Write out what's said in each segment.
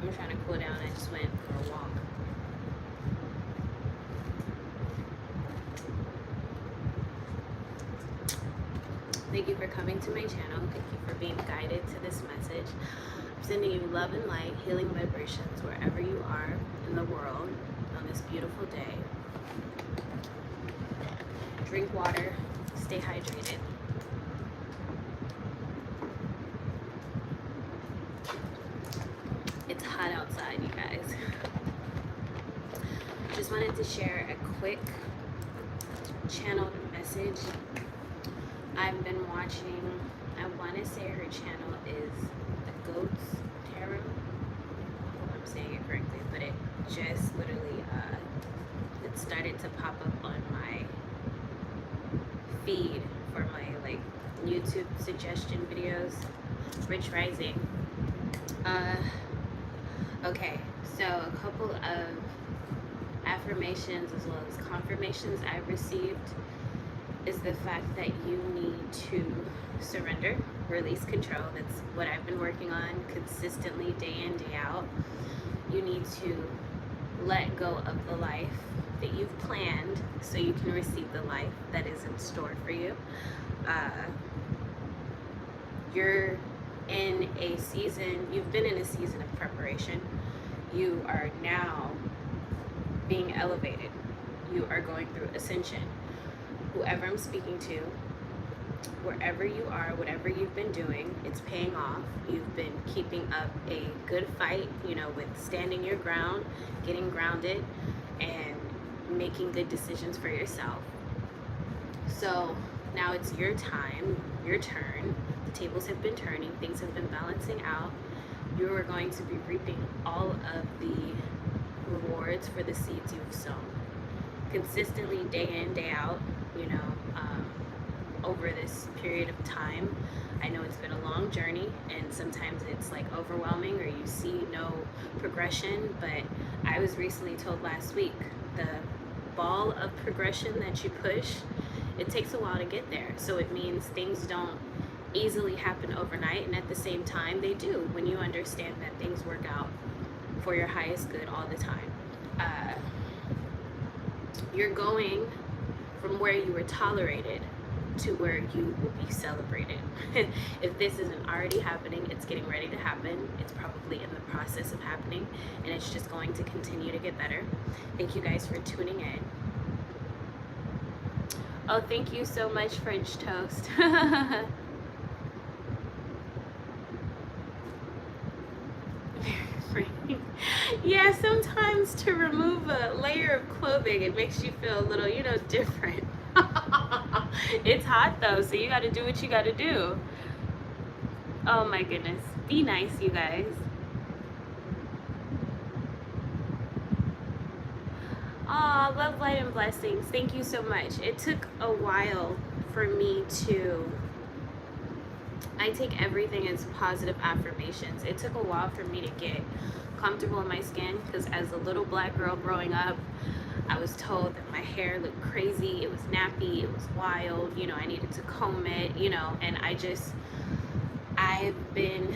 I'm trying to cool down. I just went for a walk. Thank you for coming to my channel. Thank you for being guided to this message. I'm sending you love and light, healing vibrations wherever you are in the world on this beautiful day. Drink water. Stay hydrated. It's hot outside, you guys. Just wanted to share a quick channeled message. I've been watching, I want to say her channel is The Goats Tarot. I hope I'm saying it correctly, but it just literally, it started to pop up on my feed for my like YouTube suggestion videos. Rich Rising. Okay, so a couple of affirmations as well as confirmations I've received is the fact that you need to surrender, release control. That's what I've been working on consistently, day in, day out. You need to let go of the life that you've planned so you can receive the life that is in store for you. You're in a season, you've been in a season of preparation. You are now being elevated. You are going through ascension. Whoever I'm speaking to, wherever you are, whatever you've been doing, it's paying off. You've been keeping up a good fight, you know, with standing your ground, getting grounded, and making good decisions for yourself. So now it's your time, your turn. The tables have been turning, things have been balancing out. You are going to be reaping all of the rewards for the seeds you've sown. Consistently, day in, day out, you know, over this period of time. I know it's been a long journey and sometimes it's like overwhelming or you see no progression, but I was recently told last week, the ball of progression that you push, it takes a while to get there. So it means things don't easily happen overnight, and at the same time they do when you understand that things work out for your highest good all the time. You're going from where you were tolerated to where you will be celebrated. If this isn't already happening, it's getting ready to happen. It's probably in the process of happening, and it's just going to continue to get better. Thank you guys for tuning in. Oh, thank you so much, French Toast. Yeah, sometimes to remove a layer of clothing, it makes you feel a little, you know, different. It's hot though, so you gotta do what you gotta do. Oh my goodness. Be nice, you guys. Aw, love, light, and blessings. Thank you so much. It took a while for me to, I take everything as positive affirmations. It took a while for me to get comfortable in my skin because as a little black girl growing up, I was told that my hair looked crazy, it was nappy, it was wild, you know, I needed to comb it, you know, and I've been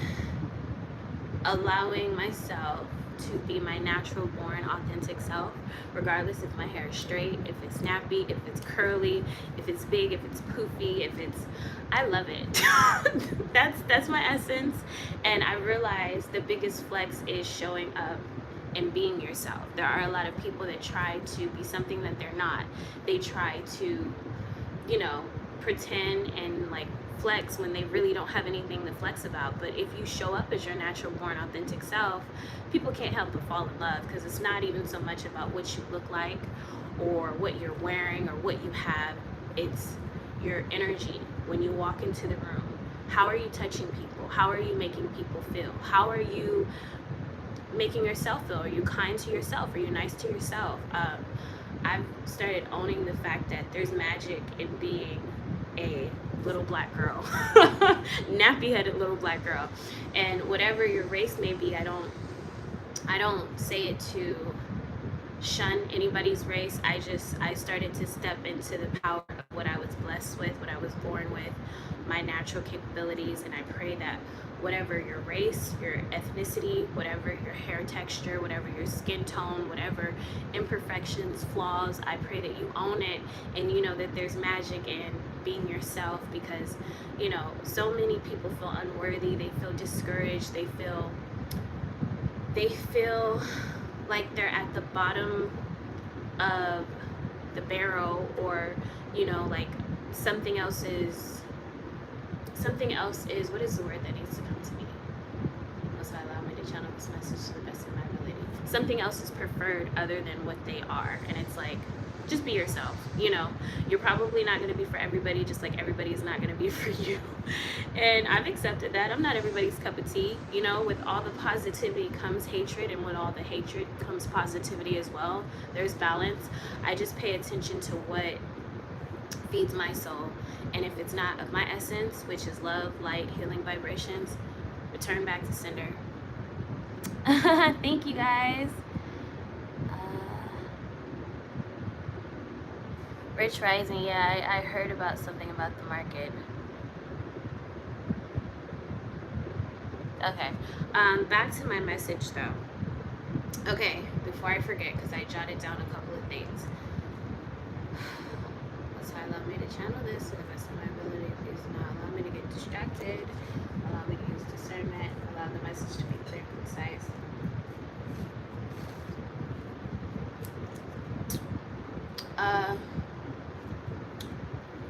allowing myself to be my natural born authentic self, regardless if my hair is straight, if it's nappy, if it's curly, if it's big, if it's poofy, if it's, I love it. That's my essence. And I realized the biggest flex is showing up and being yourself. There are a lot of people that try to be something that they're not. They try to, you know, pretend and like flex when they really don't have anything to flex about. But if you show up as your natural born authentic self, people can't help but fall in love, because it's not even so much about what you look like or what you're wearing or what you have. It's your energy when you walk into the room. How are you touching people? How are you making people feel? How are you making yourself feel? Are you kind to yourself? Are you nice to yourself? I've started owning the fact that there's magic in being a little black girl, nappy-headed little black girl, and whatever your race may be, I don't say it to shun anybody's race. I started to step into the power of what I was blessed with, what I was born with, my natural capabilities, and I pray that whatever your race, your ethnicity, whatever your hair texture, whatever your skin tone, whatever imperfections, flaws, I pray that you own it and you know that there's magic in being yourself, because you know, so many people feel unworthy, they feel discouraged, they feel like they're at the bottom of the barrel, or you know, like something else is, what is the word that needs to come to me? Most High, allow me to channel this message to the best of my ability. Something else is preferred other than what they are, and it's like, just be yourself. You know, you're probably not going to be for everybody, just like everybody is not going to be for you. And I've accepted that. I'm not everybody's cup of tea. You know, with all the positivity comes hatred, and with all the hatred comes positivity as well. There's balance. I just pay attention to what feeds my soul, and if it's not of my essence, which is love, light, healing vibrations, return back to sender. Thank you guys. Rich Rising, yeah, I heard about something about the market. Okay, back to my message though. Okay, before I forget, because I jotted down a couple of things. So allow me to channel this to the best of my ability. Please do not allow me to get distracted. Allow me to use discernment. Allow the message to be clear and concise.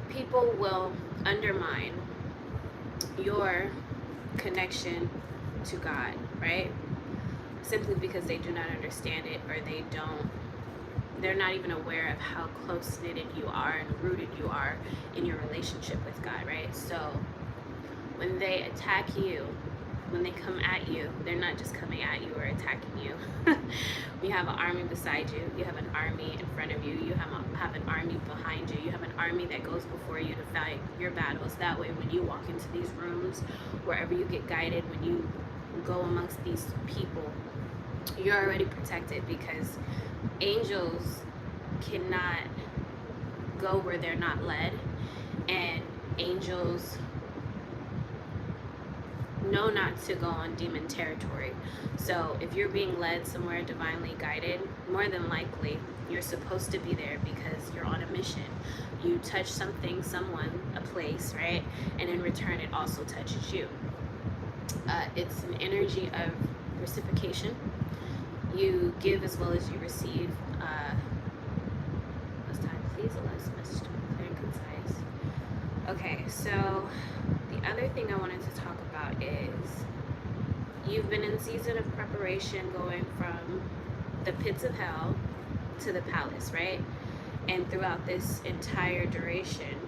People will undermine your connection to God, right? Simply because they do not understand it, or they're not even aware of how close-knitted you are and rooted you are in your relationship with God, right? So when they attack you, when they come at you, they're not just coming at you or attacking you. You have an army beside you. You have an army in front of you. You have an army behind you. You have an army that goes before you to fight your battles. That way, when you walk into these rooms, wherever you get guided, when you go amongst these people, you're already protected, because angels cannot go where they're not led, and angels know not to go on demon territory. So if you're being led somewhere divinely guided, more than likely you're supposed to be there because you're on a mission. You touch something, someone, a place, right? And in return it also touches you. It's an energy of reciprocation. You give as well as you receive. This time, please allow this message to be clear and concise. Okay, so the other thing I wanted to talk about is you've been in season of preparation, going from the pits of hell to the palace, right? And throughout this entire duration,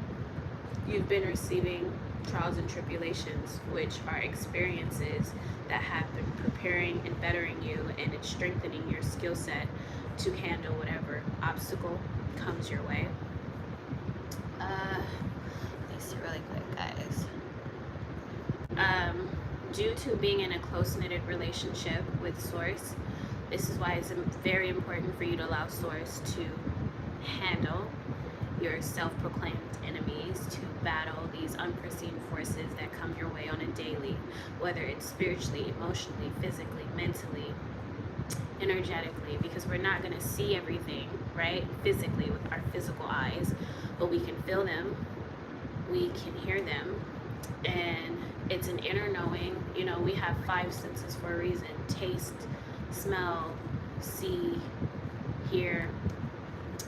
you've been receiving trials and tribulations, which are experiences that have been preparing and bettering you, and it's strengthening your skill set to handle whatever obstacle comes your way. Let me see really quick, guys. Due to being in a close-knitted relationship with Source, this is why it's very important for you to allow Source to handle your self-proclaimed enemies, to battle these unforeseen forces that come your way on a daily, whether it's spiritually, emotionally, physically, mentally, energetically, because we're not going to see everything, right, physically with our physical eyes, but we can feel them, we can hear them, and it's an inner knowing. You know, we have 5 senses for a reason: taste, smell, see, hear.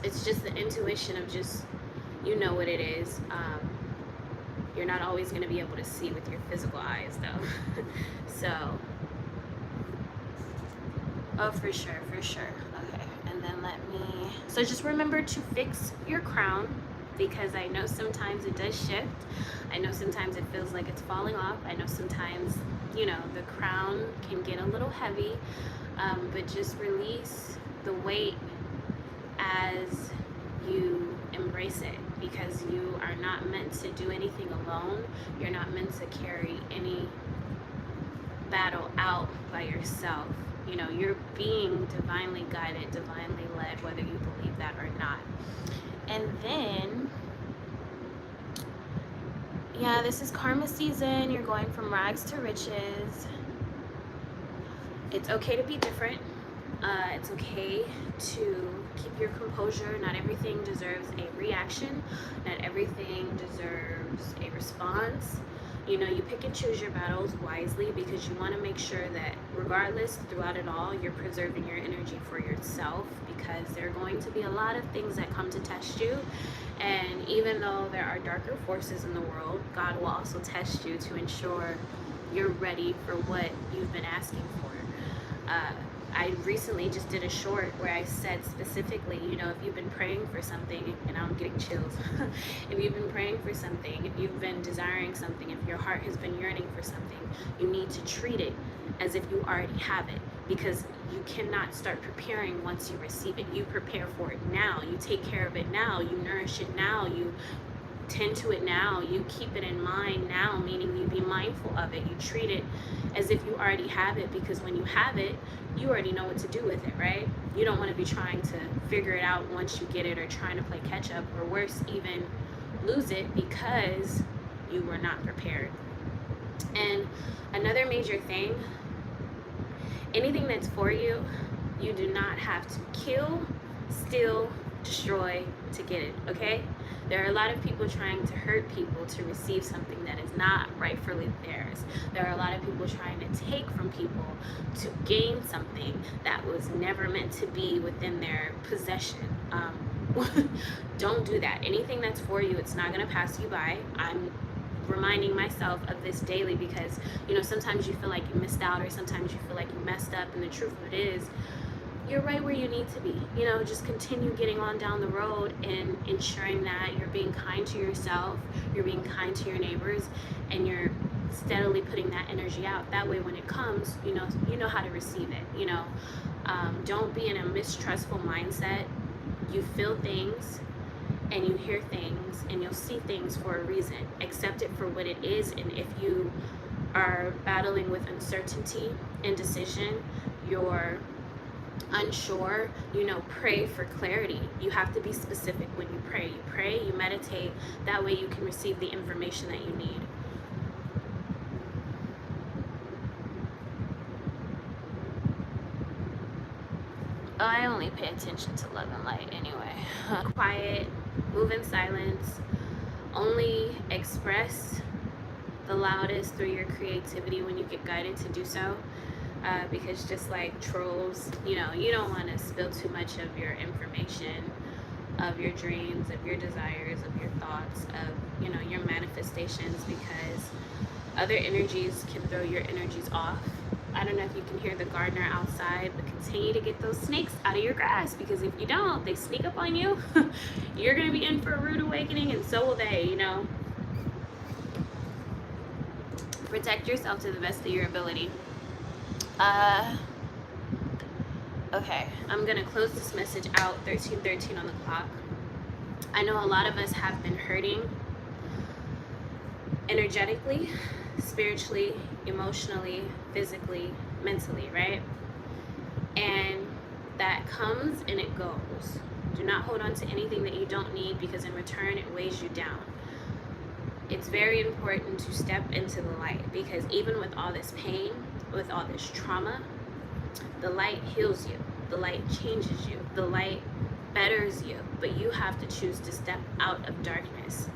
It's just the intuition of just, you know what it is. You're not always going to be able to see with your physical eyes though. So, oh, for sure. Okay, and then so just remember to fix your crown, because I know sometimes it does shift. I know sometimes it feels like it's falling off. I know sometimes, you know, the crown can get a little heavy, but just release the weight as you embrace it, because you are not meant to do anything alone. You're not meant to carry any battle out by yourself. You know, you're being divinely guided, divinely led, whether you believe that or not. And then Yeah, this is karma season. You're going from rags to riches. It's okay to be different. It's okay to keep your composure. Not everything deserves a reaction. Not everything deserves a response. You know, you pick and choose your battles wisely because you want to make sure that regardless, throughout it all, you're preserving your energy for yourself, because there are going to be a lot of things that come to test you. And even though there are darker forces in the world, God will also test you to ensure you're ready for what you've been asking for. I recently just did a short where I said specifically, you know, if you've been praying for something, and I'm getting chills, if you've been praying for something, if you've been desiring something, if your heart has been yearning for something, you need to treat it as if you already have it, because you cannot start preparing once you receive it. You prepare for it now, you take care of it now, you nourish it now, you tend to it now, you keep it in mind now, meaning you be mindful of it, you treat it as if you already have it, because when you have it, you already know what to do with it, right? You don't want to be trying to figure it out once you get it, or trying to play catch up, or worse, even lose it because you were not prepared. And another major thing, anything that's for you, you do not have to kill, steal, destroy to get it, okay? There are a lot of people trying to hurt people to receive something that is not rightfully theirs. There are a lot of people trying to take from people to gain something that was never meant to be within their possession. Don't do that. Anything that's for you, it's not going to pass you by. I'm reminding myself of this daily because, you know, sometimes you feel like you missed out, or sometimes you feel like you messed up, and the truth of it is, you're right where you need to be. You know, just continue getting on down the road and ensuring that you're being kind to yourself, you're being kind to your neighbors, and you're steadily putting that energy out. That way when it comes, you know how to receive it. You know, don't be in a mistrustful mindset. You feel things and you hear things and you'll see things for a reason. Accept it for what it is. And if you are battling with uncertainty, indecision, you're unsure, you know, pray for clarity. You have to be specific when you pray. You pray, you meditate, that way you can receive the information that you need. I only pay attention to love and light anyway. Quiet, move in silence, only express the loudest through your creativity when you get guided to do so. Because just like trolls, you know, you don't want to spill too much of your information, of your dreams, of your desires, of your thoughts, of, you know, your manifestations, because other energies can throw your energies off. I don't know if you can hear the gardener outside, but continue to get those snakes out of your grass, because if you don't, they sneak up on you. You're going to be in for a rude awakening, and so will they, you know. Protect yourself to the best of your ability. Okay, I'm gonna close this message out. 13:13 on the clock. I know a lot of us have been hurting energetically, spiritually, emotionally, physically, mentally, right? And that comes and it goes. Do not hold on to anything that you don't need, because in return it weighs you down. It's very important to step into the light, because even with all this pain, with all this trauma, the light heals you, the light changes you, the light betters you, but you have to choose to step out of darkness.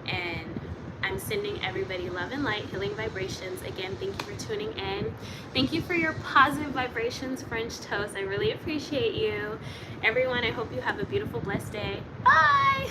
And I'm sending everybody love and light, healing vibrations. Again, thank you for tuning in. Thank you for your positive vibrations, French Toast. I really appreciate you. Everyone, I hope you have a beautiful, blessed day. Bye!